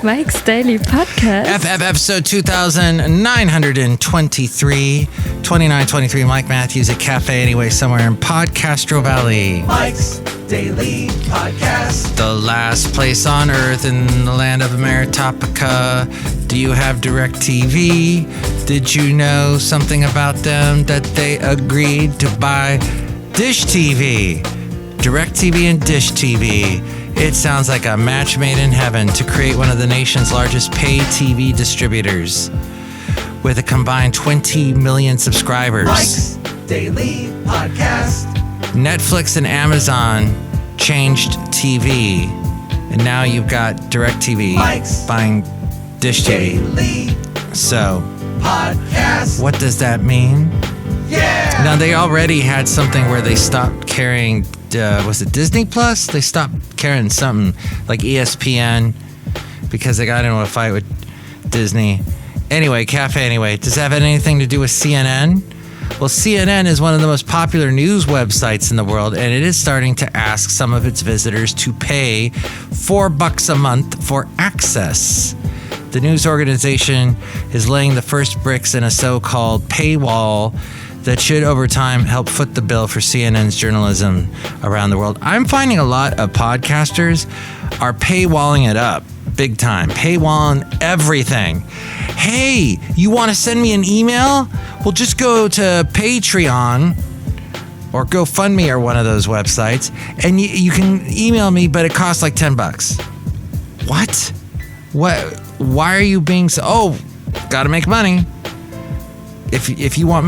Mike's Daily Podcast. Episode 2923. 2923. Mike Matthews at Café Anyway, somewhere in podCastro Valley. Mike's Daily Podcast. The last place on earth in the land of Ameritopica. Do you have DirecTV? Did you know something about them that they agreed to buy Dish TV? DirecTV and Dish TV. It sounds like a match made in heaven to create one of the nation's largest pay TV distributors with a combined 20 million subscribers. Mike's Daily Podcast. Netflix and Amazon changed TV, and now you've got DirecTV buying Dish TV. Daily So, Podcast. what does that mean? Yeah. Now, they already had something where they stopped carrying, was it Disney Plus? They stopped carrying something like ESPN because they got into a fight with Disney. Anyway, Café Anyway, does that have anything to do with CNN? Well, CNN is one of the most popular news websites in the world, and it is starting to ask some of its visitors to pay $4 a month for access. The news organization is laying the first bricks in a so-called paywall that should, over time, help foot the bill for CNN's journalism around the world. I'm finding a lot of podcasters are paywalling it up big time, paywalling everything. Hey, you want to send me an email? Well, just go to Patreon or GoFundMe or one of those websites, and you can email me, but it costs like $10. What? Why are you being so? Oh, gotta make money. If you want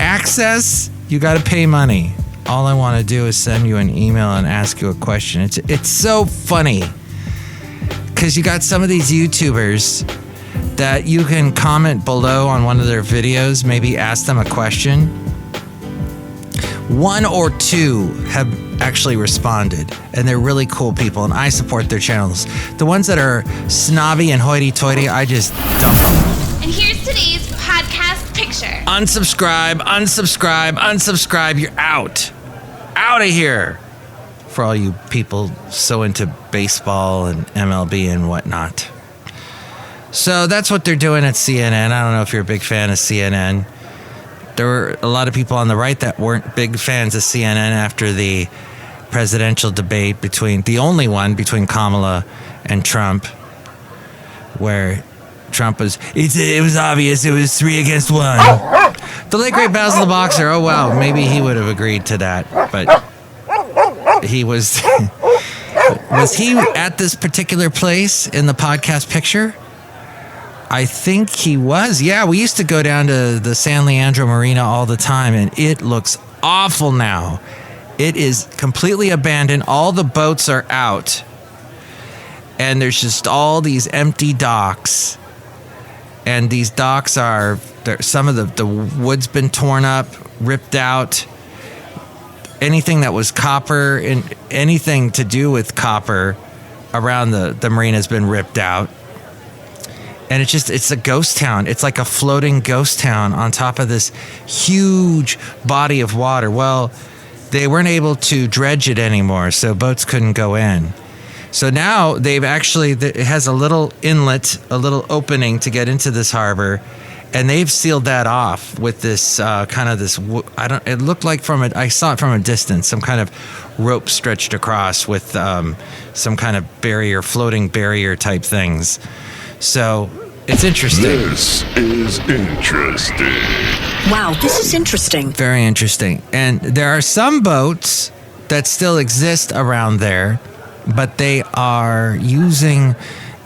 access, you got to pay money. All I want to do is send you an email and ask you a question. It's so funny because you got some of these YouTubers that you can comment below on one of their videos, maybe ask them a question. One or two have actually responded, and they're really cool people, and I support their channels. The ones that are snobby and hoity-toity, I just dump them. And here's today's podcast picture. Unsubscribe. You're out of here. For all you people so into baseball and MLB and whatnot. So that's what they're doing at CNN. I don't know if you're a big fan of CNN. There were a lot of people on the right that weren't big fans of CNN after the presidential debate the only one between Kamala and Trump, where Trump was, it was obvious, it was 3 against 1. The late great Basil the Boxer, oh wow, maybe he would have agreed to that, but he was he at this particular place in the podcast picture? I think he was. Yeah, we used to go down to the San Leandro Marina all the time, and it looks awful now. It is completely abandoned. All the boats are out, and there's just all these empty docks. And these docks are, some of the wood's been torn up, ripped out. Anything that was copper and anything to do with copper around the marina has been ripped out. And it's a ghost town. It's like a floating ghost town on top of this huge body of water. Well, they weren't able to dredge it anymore, so boats couldn't go in. So now it has a little inlet, a little opening to get into this harbor, and they've sealed that off with this it looked like I saw it from a distance, some kind of rope stretched across with some kind of floating barrier type things. So it's interesting. This is interesting. Wow, this is interesting. Very interesting. And there are some boats that still exist around there, but they are using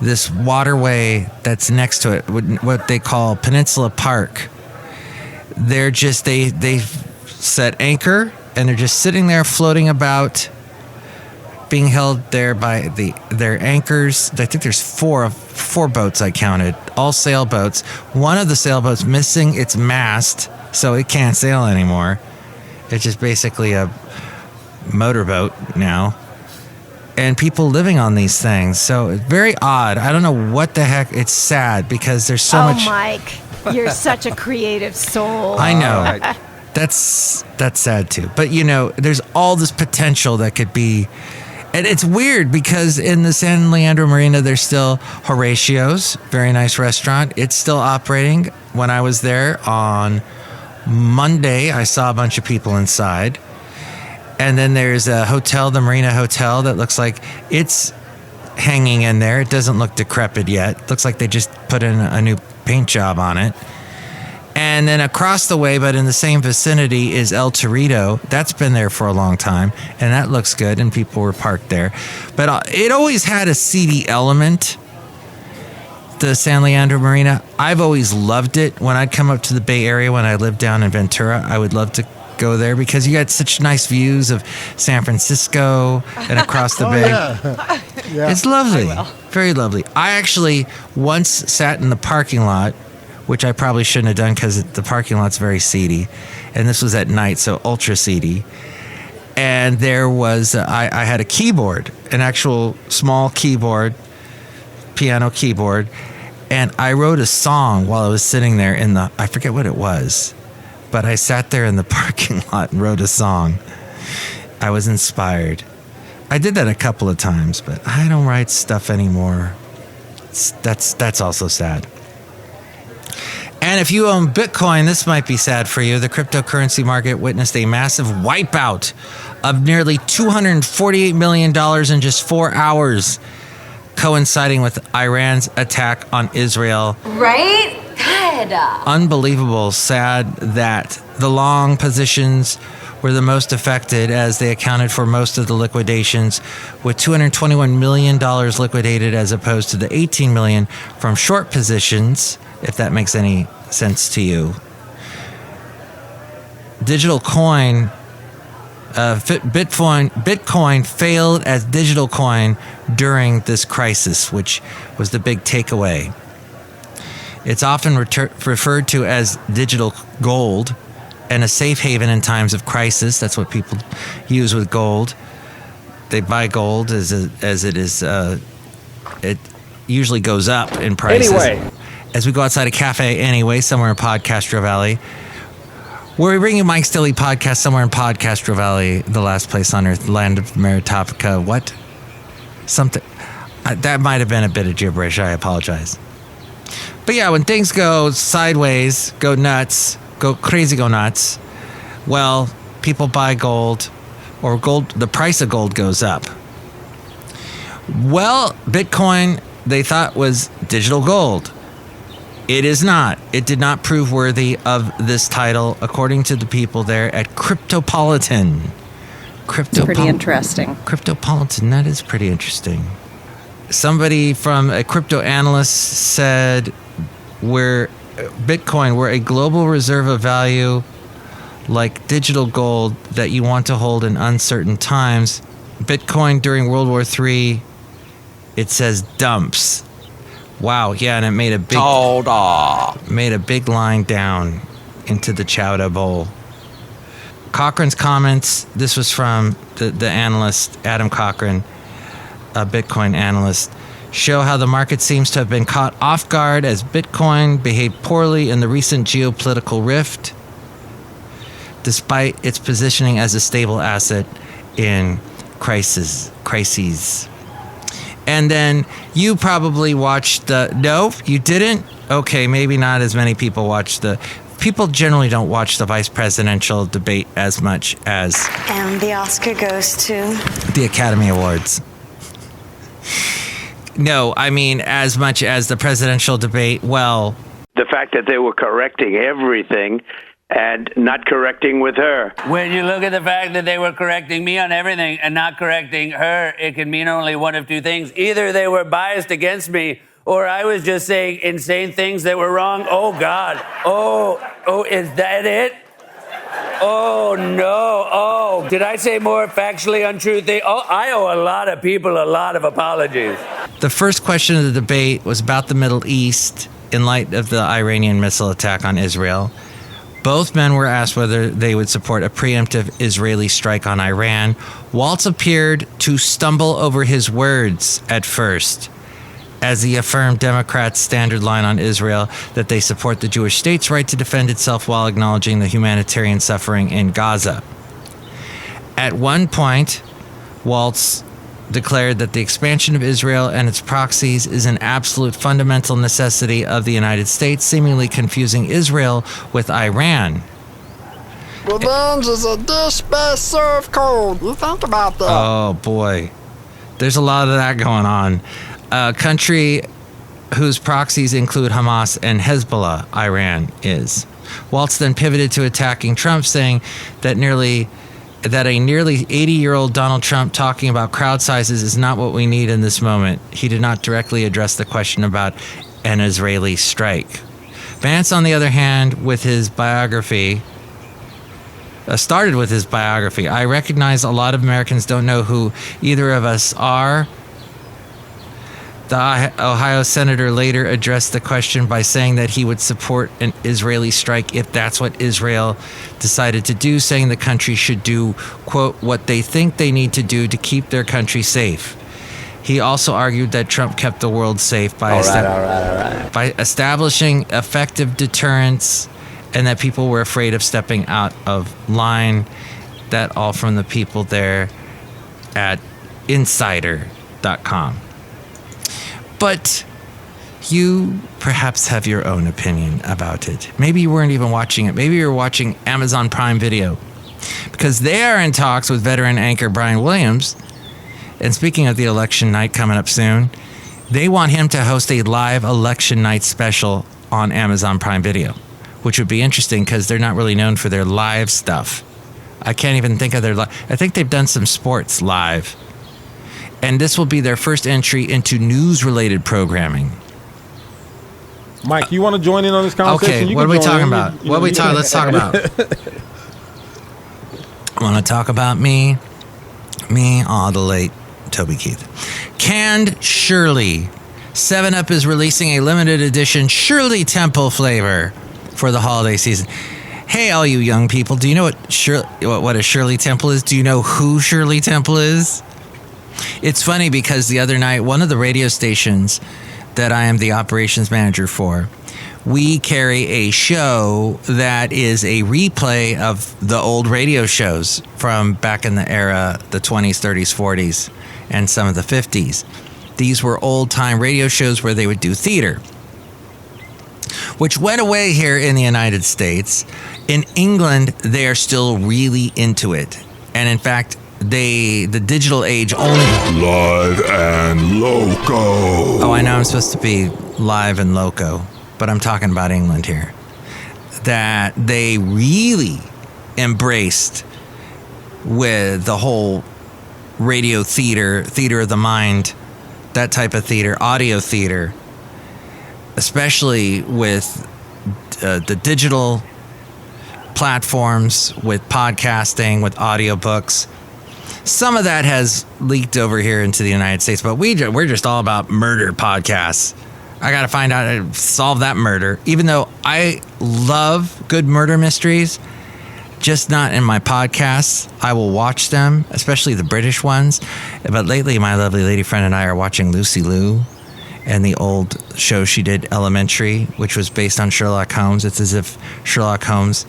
this waterway that's next to it, what they call Peninsula Park. They're just, they set anchor, and they're just sitting there floating about, being held there by their anchors. I think there's four boats I counted, all sailboats. One of the sailboats missing its mast, so it can't sail anymore. It's just basically a motorboat now. And people living on these things. So it's very odd. I don't know what the heck. It's sad because there's so much. Oh, Mike, you're such a creative soul. I know. That's sad too. But, there's all this potential that could be. And it's weird because in the San Leandro Marina, there's still Horatio's, very nice restaurant. It's still operating. When I was there on Monday, I saw a bunch of people inside. And then there's a hotel, the Marina Hotel, that looks like it's hanging in there. It doesn't look decrepit yet. Looks like they just put in a new paint job on it. And then across the way, but in the same vicinity, is El Torito. That's been there for a long time, and that looks good, and people were parked there. But it always had a seedy element, the San Leandro Marina. I've always loved it. When I'd come up to the Bay Area when I lived down in Ventura, I would love to go there because you got such nice views of San Francisco and across the bay. Yeah. It's lovely. Very lovely. I actually once sat in the parking lot, which I probably shouldn't have done because the parking lot's very seedy. And this was at night, so ultra seedy. And there was, I had a keyboard, an actual small keyboard, piano keyboard. And I wrote a song while I was sitting there I forget what it was, but I sat there in the parking lot and wrote a song. I was inspired. I did that a couple of times, but I don't write stuff anymore. That's also sad. And if you own Bitcoin, this might be sad for you. The cryptocurrency market witnessed a massive wipeout of nearly $248 million in just 4 hours, coinciding with Iran's attack on Israel. Right? God. Unbelievable, sad that the long positions were the most affected as they accounted for most of the liquidations, with $221 million liquidated as opposed to the $18 million from short positions, if that makes any sense to you. Digital coin, Bitcoin failed as digital coin during this crisis, which was the big takeaway. It's often referred to as digital gold and a safe haven in times of crisis. That's what people use with gold. They buy gold as it is. It usually goes up in prices. Anyway. As we go outside of Café Anyway, somewhere in PodCastro Valley, where we bring you Mike's Daily Podcast, somewhere in PodCastro Valley, the last place on earth, land of Rootabega. What? Something. That might have been a bit of gibberish. I apologize. But yeah, when things go sideways, go nuts, go crazy, go nuts, well, people buy gold, or gold. The price of gold goes up. Well, Bitcoin, they thought was digital gold. It is not. It did not prove worthy of this title, according to the people there at Cryptopolitan. Pretty interesting. Cryptopolitan, that is pretty interesting. Somebody from a crypto analyst said, we're a global reserve of value like digital gold that you want to hold in uncertain times. Bitcoin during World War III, it says dumps. Wow, yeah, and it made a big line down into the chowder bowl. Cochran's comments, this was from the analyst, Adam Cochran, a Bitcoin analyst, show how the market seems to have been caught off guard as Bitcoin behaved poorly in the recent geopolitical rift, despite its positioning as a stable asset in crises. And then you probably watched no, you didn't? Okay, maybe not as many people watched people generally don't watch the vice presidential debate as much as... And the Oscar goes to... the Academy Awards. No, I mean as much as the presidential debate, well... The fact that they were correcting everything and not correcting with her. When you look at the fact that they were correcting me on everything and not correcting her, it can mean only one of two things. Either they were biased against me, or I was just saying insane things that were wrong. Oh, God. Oh, is that it? Oh, no. Oh, did I say more factually untrue things? Oh, I owe a lot of people a lot of apologies. The first question of the debate was about the Middle East in light of the Iranian missile attack on Israel. Both men were asked whether they would support a preemptive Israeli strike on Iran. Waltz appeared to stumble over his words at first, as he affirmed Democrats' standard line on Israel that they support the Jewish state's right to defend itself while acknowledging the humanitarian suffering in Gaza. At one point, Waltz declared that the expansion of Israel and its proxies is an absolute fundamental necessity of the United States, seemingly confusing Israel with Iran. Revenge is a dish best served cold. You think about that. Oh, boy. There's a lot of that going on. A country whose proxies include Hamas and Hezbollah, Iran is. Waltz then pivoted to attacking Trump, saying that a nearly 80-year-old Donald Trump talking about crowd sizes is not what we need in this moment. He did not directly address the question about an Israeli strike. Vance, on the other hand, with his biography, started with his biography. I recognize a lot of Americans don't know who either of us are. The Ohio senator later addressed the question by saying that he would support an Israeli strike if that's what Israel decided to do, saying the country should do, quote, what they think they need to do to keep their country safe. He also argued that Trump kept the world safe by establishing effective deterrence and that people were afraid of stepping out of line. That all from the people there at insider.com. But you perhaps have your own opinion about it. Maybe you weren't even watching it. Maybe you were watching Amazon Prime Video, because they are in talks with veteran anchor Brian Williams. And speaking of the election night coming up soon, they want him to host a live election night special on Amazon Prime Video, which would be interesting because they're not really known for their live stuff. I can't even think of their live. I think they've done some sports live. And this will be their first entry into news-related programming. Mike, you want to join in on this conversation? Okay, what are we talking about? Let's talk about. I want to talk about me, the late Toby Keith. Canned Shirley. 7-Up is releasing a limited edition Shirley Temple flavor for the holiday season. Hey, all you young people, do you know what a Shirley Temple is? Do you know who Shirley Temple is? It's funny because the other night, one of the radio stations that I am the operations manager for, we carry a show that is a replay of the old radio shows from back in the era, the 20s, 30s, 40s, and some of the 50s. These were old-time radio shows where they would do theater, which went away here in the United States. In England, they are still really into it. And in fact, the digital age only... Live and loco. Oh, I know I'm supposed to be live and loco, but I'm talking about England here. That they really embraced with the whole radio theater of the mind, that type of theater, audio theater, especially with the digital platforms, with podcasting, with audiobooks. Some of that has leaked over here into the United States, but we're just all about murder podcasts. I got to find out how to solve that murder, even though I love good murder mysteries, just not in my podcasts. I will watch them, especially the British ones. But lately, my lovely lady friend and I are watching Lucy Liu and the old show she did, Elementary, which was based on Sherlock Holmes. It's as if Sherlock Holmes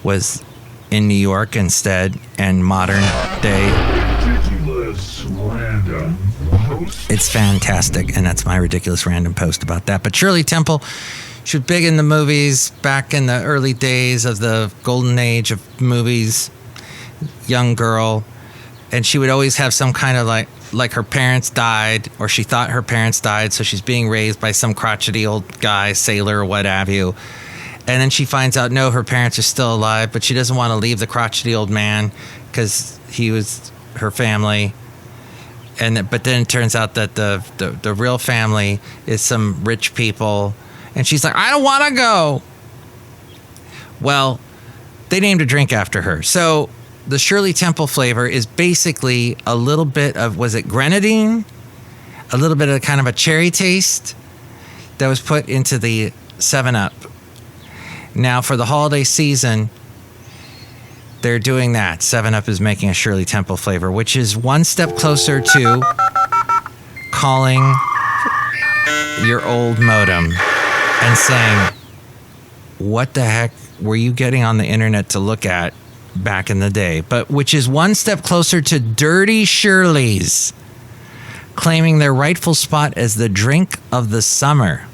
was in New York instead, and modern day. Ridiculous random post. It's fantastic, and that's my ridiculous random post about that. But Shirley Temple, she was big in the movies back in the early days of the golden age of movies. Young girl, and she would always have some kind of like her parents died, or she thought her parents died, so she's being raised by some crotchety old guy, sailor or what have you. And then she finds out, no, her parents are still alive, but she doesn't want to leave the crotchety old man because he was her family. But then it turns out that the real family is some rich people. And she's like, I don't want to go. Well, they named a drink after her. So the Shirley Temple flavor is basically a little bit of, was it grenadine? A little bit of kind of a cherry taste that was put into the 7-Up. Now, for the holiday season, they're doing that. 7-Up is making a Shirley Temple flavor, which is one step closer to calling your old modem and saying, what the heck were you getting on the internet to look at back in the day? But which is one step closer to Dirty Shirley's claiming their rightful spot as the drink of the summer.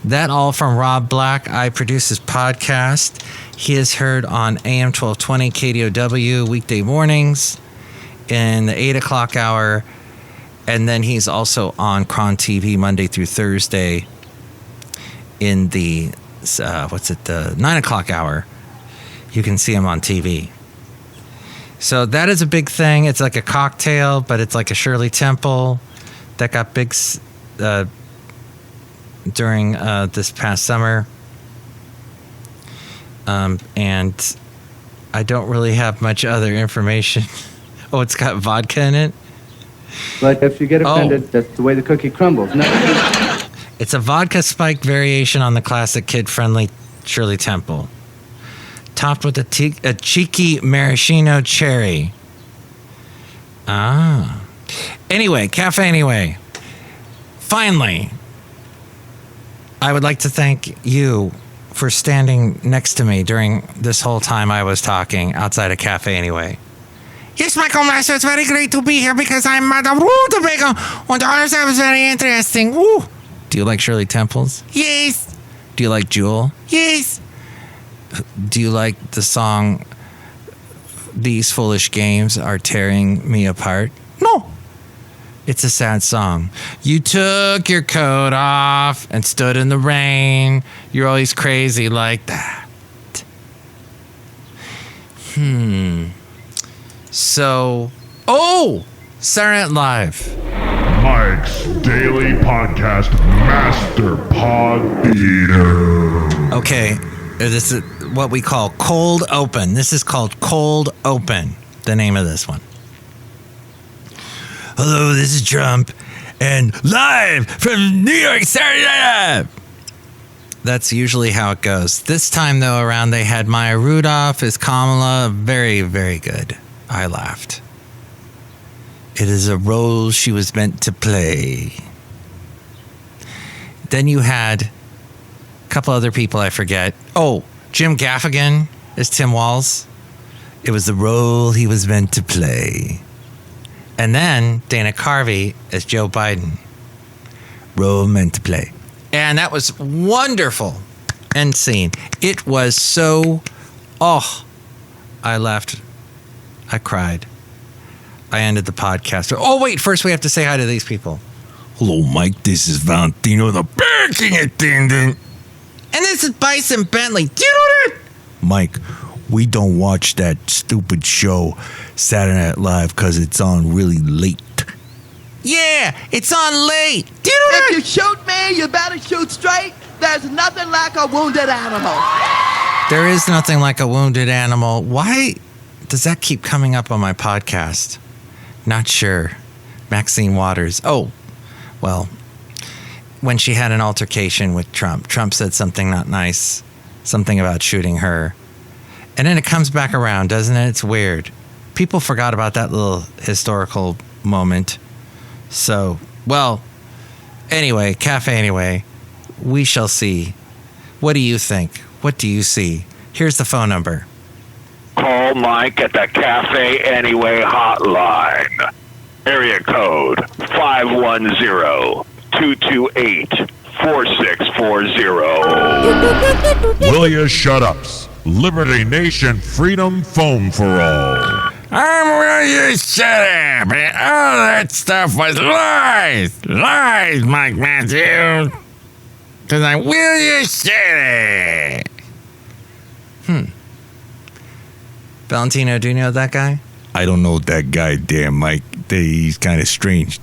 That all from Rob Black. I produce his podcast. He is heard on AM 1220 KDOW weekday mornings in the 8 o'clock hour. And then he's also on Cron TV Monday through Thursday in the, the 9 o'clock hour. You can see him on TV. So that is a big thing. It's like a cocktail, but it's like a Shirley Temple that got big during this past summer. And I don't really have much other information. Oh, it's got vodka in it? But if you get offended, that's the way the cookie crumbles. No. It's a vodka spiked variation on the classic kid-friendly Shirley Temple, topped with a cheeky maraschino cherry. Anyway, Café Anyway. Finally, I would like to thank you for standing next to me during this whole time I was talking outside of Café Anyway. Yes, Michael Master, it's very great to be here because I'm Madame Rootabega. And the honors was very interesting. Woo. Do you like Shirley Temples? Yes. Do you like Jewel? Yes. Do you like the song These Foolish Games Are Tearing Me Apart? No. It's a sad song. You took your coat off and stood in the rain. You're always crazy like that. So, Saturday Night Live. Mike's Daily Podcast Master Pod Theater. Okay, this is what we call Cold Open. This is called Cold Open, the name of this one. Hello, this is Trump, and live from New York Saturday Night Live. That's usually how it goes. This time, though, around, they had Maya Rudolph as Kamala. Very, very good. I laughed. It is a role she was meant to play. Then you had a couple other people I forget. Oh, Jim Gaffigan as Tim Walz. It was the role he was meant to play. And then Dana Carvey as Joe Biden. Role meant to play. And that was wonderful. End scene. It was so... I laughed. I cried. I ended the podcast. Oh, wait. First, we have to say hi to these people. Hello, Mike. This is Valentino, the banking attendant. And this is Bison Bentley. Do you know that? Mike, we don't watch that stupid show, Saturday Night Live, because it's on really late. Yeah, it's on late. Do you know that? If you shoot me, you better shoot straight. There's nothing like a wounded animal. There is nothing like a wounded animal. Why does that keep coming up on my podcast? Not sure. Maxine Waters. Oh, well, when she had an altercation with Trump, Trump said something not nice, something about shooting her. And then it comes back around, doesn't it? It's weird. People forgot about that little historical moment. So, well, anyway, Café Anyway, we shall see. What do you think? What do you see? Here's the phone number. Call Mike at the Café Anyway hotline. Area code 510-228-4640. Will you shut ups? Liberty Nation Freedom Foam for All. Will you shut up? And all that stuff was lies. Lies, Mike Matthews. Because I will you shut it. Valentino, do you know that guy? I don't know that guy, damn Mike. He's kind of strange.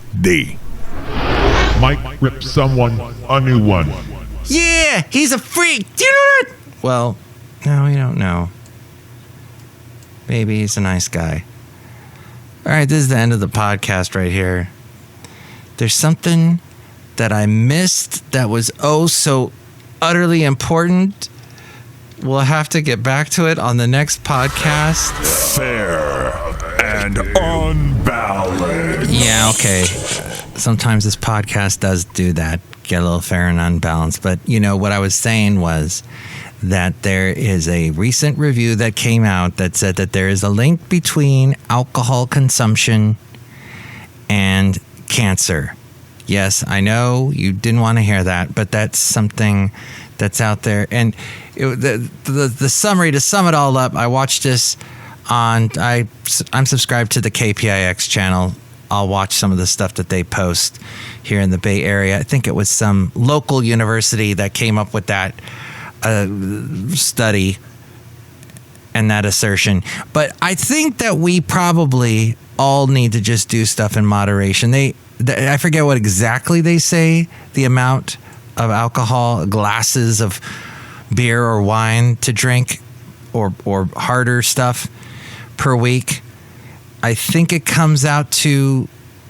Mike ripped someone a new one. Yeah, he's a freak. Do you know that? Well, no, we don't know. Maybe he's a nice guy. All right, this is the end of the podcast right here. There's something that I missed that was so utterly important. We'll have to get back to it on the next podcast. Fair and unbalanced. Yeah, okay. Sometimes this podcast does do that, get a little fair and unbalanced. But, you know, what I was saying was that there is a recent review that came out that said that there is a link between alcohol consumption and cancer. Yes, I know you didn't want to hear that, but that's something that's out there. And the summary, to sum it all up, I watched this I'm subscribed to the KPIX channel. I'll watch some of the stuff that they post here in the Bay Area. I think it was some local university that came up with that study and that assertion. But I think that we probably all need to just do stuff in moderation. I forget what exactly they say, the amount of alcohol, glasses of beer or wine to drink, or harder stuff per week. I think it comes out to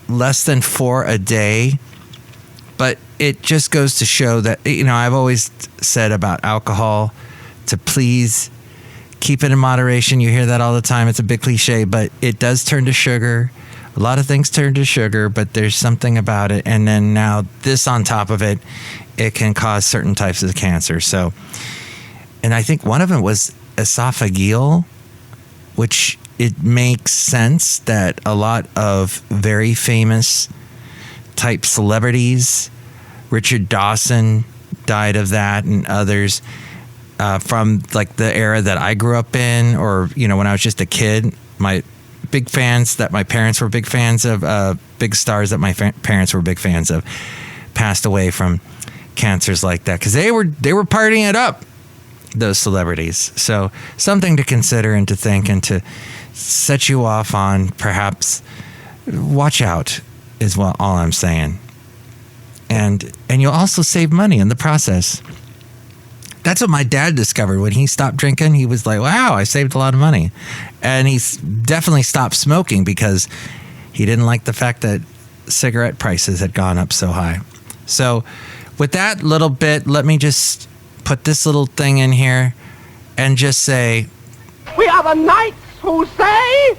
less than 4 a day, but it just goes to show that, I've always said about alcohol to please keep it in moderation. You hear that all the time. It's a big cliche, but it does turn to sugar. A lot of things turn to sugar, but there's something about it. And then now this on top of it, it can cause certain types of cancer. So, and I think one of them was esophageal, which it makes sense that a lot of very famous type celebrities, Richard Dawson died of that, and others from like the era that I grew up in, or, when I was just a kid, my big fans that my parents were big fans of, big stars that my parents were big fans of, passed away from cancers like that because they were partying it up, those celebrities. So something to consider and to think and to set you off on. Perhaps watch out is all I'm saying. And you'll also save money in the process. That's what my dad discovered when he stopped drinking. He was like, wow, I saved a lot of money. And he definitely stopped smoking because he didn't like the fact that cigarette prices had gone up so high. So with that little bit, let me just put this little thing in here and just say, We are the knights who say,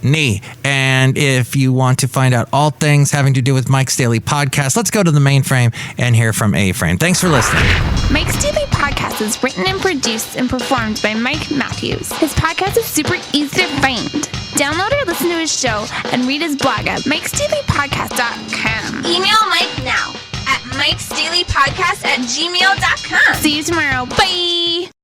Nee. And if you want to find out all things having to do with Mike's Daily Podcast, let's go to the mainframe and hear from A-Frame. Thanks for listening. Mike's Daily Podcast is written and produced and performed by Mike Matthews. His podcast is super easy to find. Download or listen to his show and read his blog at mikesdailypodcast.com. Email Mike now at mikesdailypodcast@gmail.com. See you tomorrow. Bye.